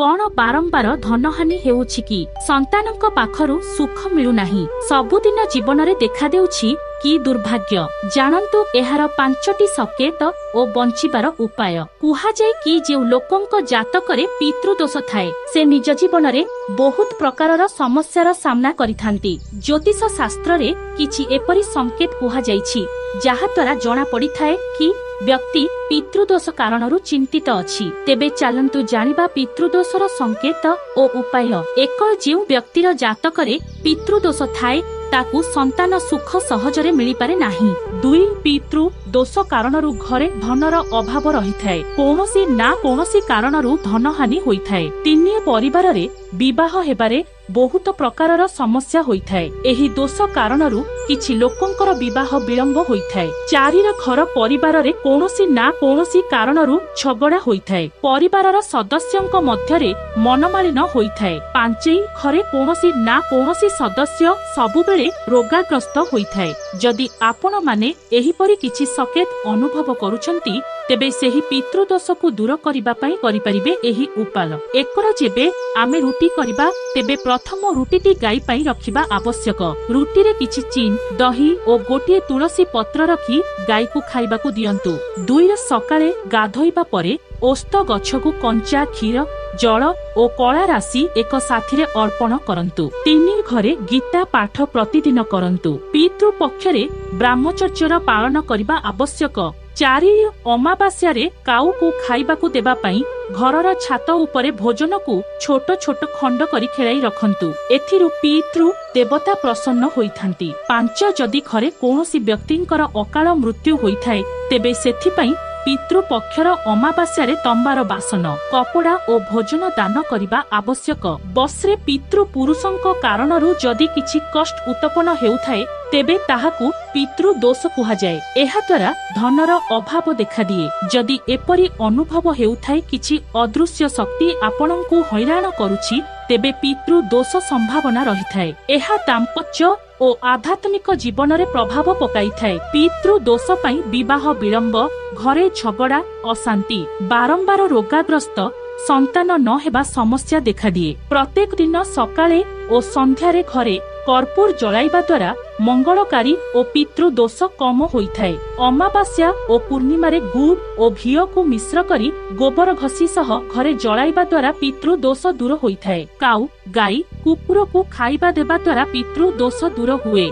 कौन बारंबार धनहानि हेउछि कि संतानक पाखरु सुख मिलुनाही सबुदिन जीवन रे देखा देउछि कि दुर्भाग्य जानंतु एहार 5टी संकेत ओ बंचिबार उपाय कुहा जाय कि जे लोकंक जातकरे पितृदोष थाए से निज जीवन रे बहुत प्रकारर समस्यार सामना करिथांती। ज्योतिष शास्त्र रे किछि एपरि संकेत कुहा जायछि जहा द्वारा जना पड़ी थाए कि व्यक्ति पितृदोष कारणरू चिंतित अछि। तेबे चलंतु जानिबा पितृदोषर संकेत ओ उपाय। एक जेउ व्यक्तिर जातकरे पितृदोष थाए ताकू संतान सुख सहजरे मिली पारे नाही। 2 पितृ दोष कारणरू घरे धनर अभाव रही थाए कोनोसी ना कोनोसी कारणरू धनहानि होई थाए। 3 परिवार रे विवाह हेबारे बहुत प्रकारर समस्या होई थाए। एही दोष कारणरू किछि लोकंकर विवाह विलंब होई थाए। 4 घर परिवार रे कोनोसी ना कोनोसी कारणरू झगड़ा होई थाए। परिवारर सदस्यंक मध्यरे मनमालिन होई थाए। 5 घरे कोनोसी ना कोनोसी सदस्य सबुबेले रोगाग्रस्त होई थाए। जदि आपण माने एही परि किछि संकेत अनुभव करूछंती तेबे सेही पितृदोष को दूर करिबा पई करि परिबे एही उपाय। एकर जेबे आमे रुटी करिबा तेबे प्रथम रुटीटी गाई पई रखिबा आवश्यक। रुटी रे किछि चीन दही ओ गोटिए तुलसी पत्र रखी गाई को खाइबा को दियंतु। 2 सकाळे गाधोइबा परे ओस्त गछकु कंचा क्षीर जल ओ कला राशि एक साथीरे अर्पण करंतु। 3 घरे गीता पाठ प्रतिदिन करंतु। पितृ पक्षरे ब्रह्मचर्यर पालन करिबा आवश्यक। 4 अमावास्या रे काऊ को खाइबा को देबा पई घरर छात उपरे भोजन को छोट छोट खंड करी खेलाई रखंतु। एथिरु पितृ देवता प्रसन्न होइथांती। 5 जदि घरे कोनोसी व्यक्तिंकर अकाल मृत्यु होइथाए तेबे सेथि पई पितृ पक्षर अमावास्या रे तंबार बासन कपड़ा ओ भोजन दान करिबा आवश्यक। बसरे पितृ पुरुषंक कारणरू जदि किछि कष्ट उत्पन्न हेउथाए तेबे ताहाकू पितृ दोष कुहा जाए। एहा द्वारा धनर अभाव देखा दिए। जदि एपरि अनुभव हेउथाए किछि अदृश्य शक्ति आपणंकु हैरान करूछि तेबे पितृ दोष संभावना रहिथाए। एहा दाम्पत्य ओ आध्यात्मिक जीवन रे प्रभाव पकाई थाए। पितृ दोष पई विवाह विलंब घरे झगड़ा अशांति बारंबार रोगाग्रस्त संतान न हेबा समस्या देखा दिए। प्रत्येक दिन सकाळे ओ संध्यारे घरे कर्पूर जलाइबा द्वारा मंगलकारी ओ पितृ दोष कम होइथाए। अमावास्या ओ पूर्णिमा रे गुड़ ओ घियो को मिश्र करी गोबर घसी सह घरे जलाइबा द्वारा पितृ दोष दूर होइथाए। काऊ गाई कुकुर को खाइबा देबा द्वारा पितृ दोष दूर हुए।